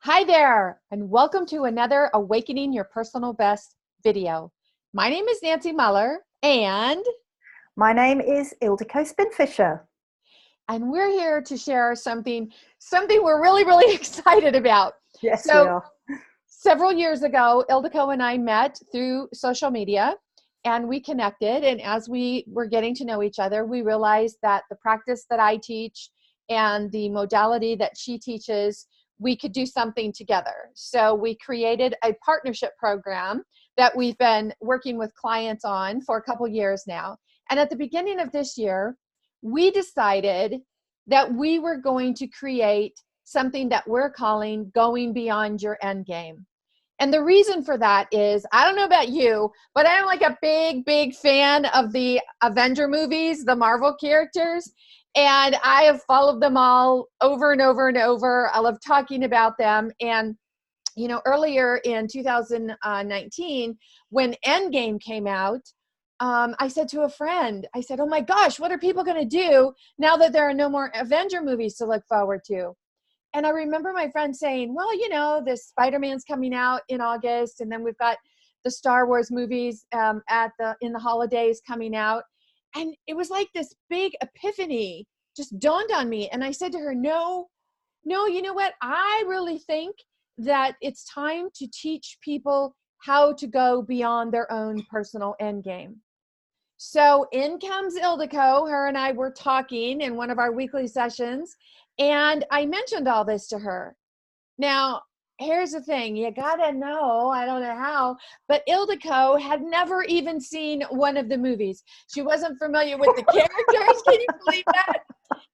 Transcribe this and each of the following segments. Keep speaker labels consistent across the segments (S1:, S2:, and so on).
S1: Hi there, and welcome to another Awakening Your Personal Best video. My name is Nancy Muller, and
S2: My name is Ildiko Spinfisher.
S1: we're here to share something we're really excited about.
S2: Yes, we
S1: So,
S2: are.
S1: several years ago, Ildiko and I met through social media, and we connected. And as we were getting to know each other, we realized that the practice that I teach and the modality that she teaches, we could do something together. So we created a partnership program that we've been working with clients on for a couple years now. And at the beginning of this year, we decided that we were going to create something that we're calling Going Beyond Your End Game. And the reason for that is, I don't know about you, but I'm like a big fan of the Avenger movies, the Marvel characters. And I have followed them all over and over and over. I love talking about them. And, earlier in 2019, when Endgame came out, I said to a friend, I said, oh my gosh, what are people going to do now that there are no more Avenger movies to look forward to? And I remember my friend saying, well, this Spider-Man's coming out in August, and then we've got the Star Wars movies in the holidays coming out. And it was like this big epiphany just dawned on me. And I said to her, no, you know what? I really think that it's time to teach people how to go beyond their own personal end game. So in comes Ildiko. Her and I were talking in one of our weekly sessions, and I mentioned all this to her. Now, here's the thing. You gotta know, I don't know how, but Ildiko had never even seen one of the movies. She wasn't familiar with the characters. Can you believe that?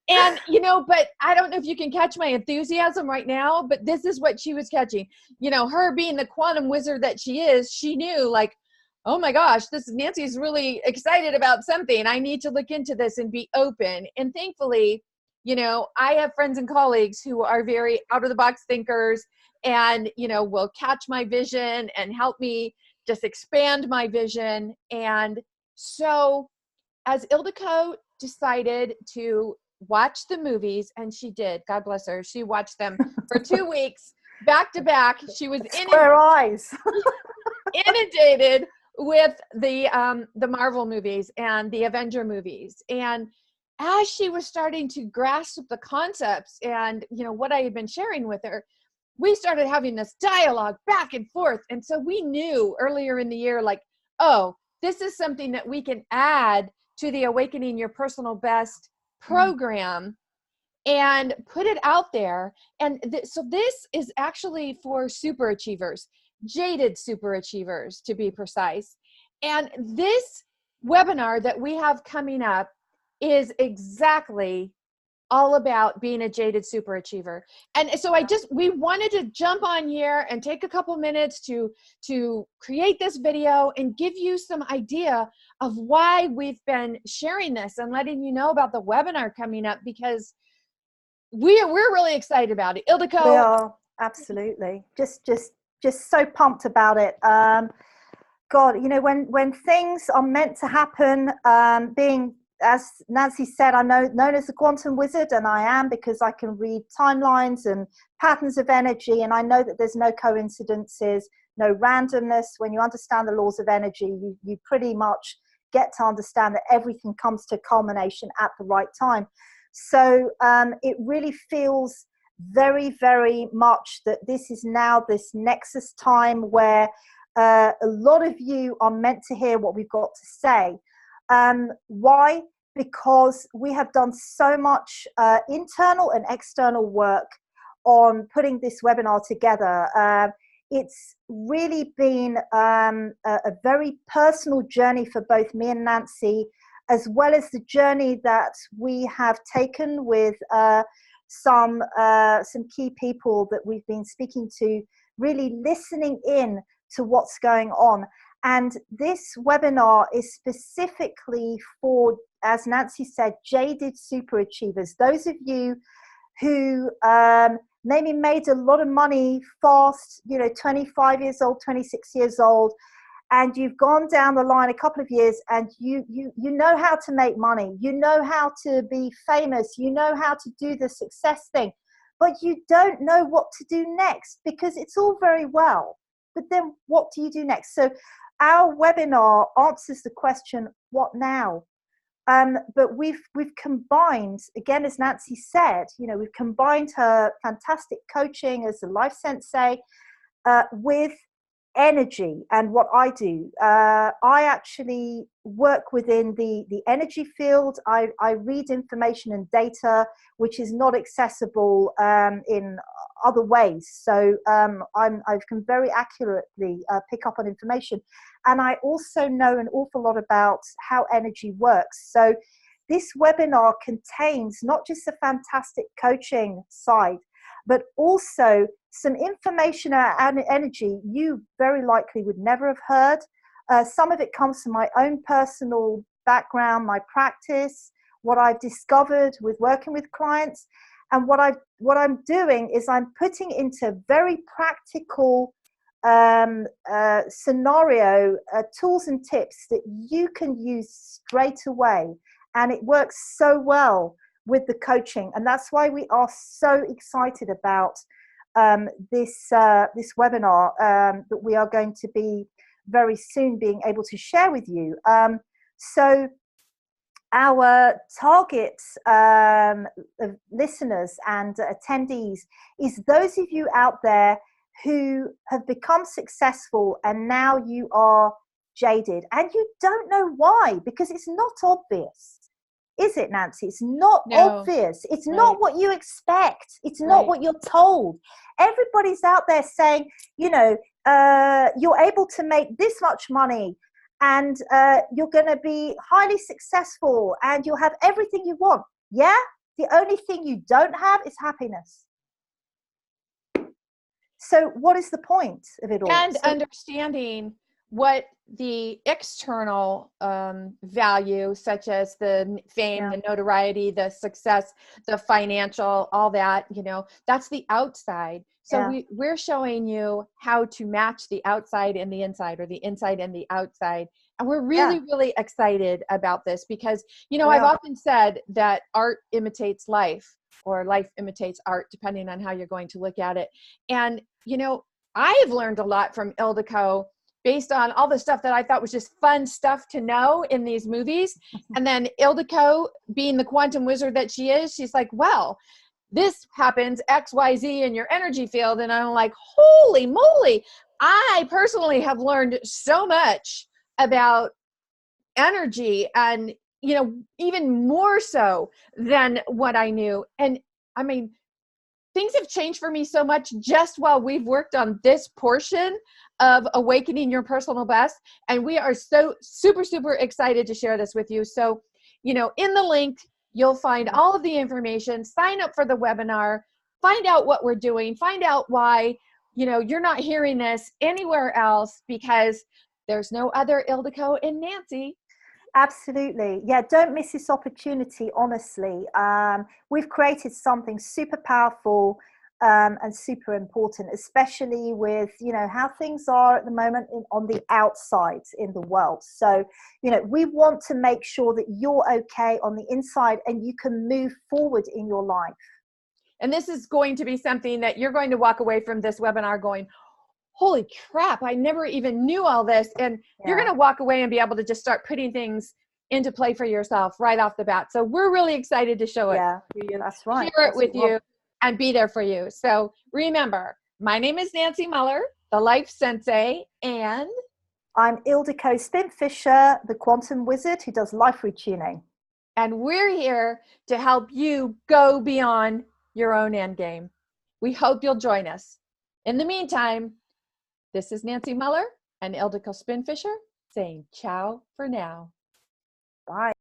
S1: And, but I don't know if you can catch my enthusiasm right now, but this is what she was catching. Her being the quantum wizard that she is, she knew, like, oh my gosh, this Nancy's really excited about something. I need to look into this and be open. And thankfully, I have friends and colleagues who are very out of the box thinkers and, will catch my vision and help me just expand my vision. And so as Ildiko decided to watch the movies, and she did, God bless her, she watched them for 2 weeks back to back. She was
S2: Square eyes.
S1: inundated with the Marvel movies and the Avenger movies. And as she was starting to grasp the concepts and what I had been sharing with her, we started having this dialogue back and forth. And so we knew earlier in the year, like, oh, this is something that we can add to the Awakening Your Personal Best program and put it out there. And so this is actually for super achievers, jaded super achievers to be precise. And this webinar that we have coming up is exactly all about being a jaded super achiever. And so we wanted to jump on here and take a couple minutes to create this video and give you some idea of why we've been sharing this and letting you know about the webinar coming up, because we're really excited about it. Ildiko.
S2: We are, absolutely. Just so pumped about it. God, when things are meant to happen, being, as Nancy said, I'm known as the quantum wizard, and I am, because I can read timelines and patterns of energy, and I know that there's no coincidences, no randomness. When you understand the laws of energy, you pretty much get to understand that everything comes to culmination at the right time. So it really feels very much that this is now this nexus time where a lot of you are meant to hear what we've got to say. Why? Because we have done so much internal and external work on putting this webinar together. It's really been a very personal journey for both me and Nancy, as well as the journey that we have taken with some key people that we've been speaking to, really listening in to what's going on. And this webinar is specifically for, as Nancy said, jaded super achievers. Those of you who maybe made a lot of money fast, 25 years old, 26 years old, and you've gone down the line a couple of years and you know how to make money, you know how to be famous, you know how to do the success thing, but you don't know what to do next, because it's all very well, but then what do you do next? So our webinar answers the question, what now? But we've combined, again, as Nancy said, we've combined her fantastic coaching as a life sensei with energy and what I do. I actually work within the energy field. I read information and data which is not accessible in other ways. So I can very accurately pick up on information. And I also know an awful lot about how energy works. So this webinar contains not just a fantastic coaching side, but also some information and energy you very likely would never have heard. Some of it comes from my own personal background, my practice, what I've discovered with working with clients. And what I'm doing is I'm putting into very practical scenario tools and tips that you can use straight away. And it works so well with the coaching. And that's why we are so excited about this webinar that we are going to be very soon being able to share with you. So our target of listeners and attendees is those of you out there who have become successful and now you are jaded and you don't know why, because it's not obvious. Is it, Nancy? It's not obvious. It's not what you expect. It's not what you're told. Everybody's out there saying, you're able to make this much money and you're going to be highly successful and you'll have everything you want. Yeah? The only thing you don't have is happiness. So what is the point of it all?
S1: And understanding what the external value, such as the fame, the notoriety, the success, the financial, all that, that's the outside. So we're showing you how to match the outside and the inside, or the inside and the outside. And we're really, really excited about this because, I've often said that art imitates life, or life imitates art, depending on how you're going to look at it. And, I've learned a lot from Ildiko based on all the stuff that I thought was just fun stuff to know in these movies. And then Ildiko, being the quantum wizard that she is, she's like, well, this happens X, Y, Z in your energy field. And I'm like, holy moly. I personally have learned so much about energy, and, even more so than what I knew. And I mean, things have changed for me so much just while we've worked on this portion of Awakening Your Personal Best. And we are so super, super excited to share this with you. So, in the link, you'll find all of the information. Sign up for the webinar, find out what we're doing, find out why, you're not hearing this anywhere else, because there's no other Ildiko and Nancy.
S2: Absolutely. Yeah, don't miss this opportunity, honestly. We've created something super powerful and super important, especially with, how things are at the moment on the outside in the world. So, we want to make sure that you're okay on the inside and you can move forward in your life.
S1: And this is going to be something that you're going to walk away from this webinar going, holy crap, I never even knew all this. And you're going to walk away and be able to just start putting things into play for yourself right off the bat. So we're really excited to show it to you,
S2: that's right.
S1: share it with you, and be there for you. So remember, my name is Nancy Muller, the Life Sensei, and
S2: I'm Ildiko Spinfisher, the Quantum Wizard who does life retuning.
S1: And we're here to help you go beyond your own end game. We hope you'll join us. In the meantime, this is Nancy Muller and Ildiko Spinfisher saying ciao for now.
S2: Bye.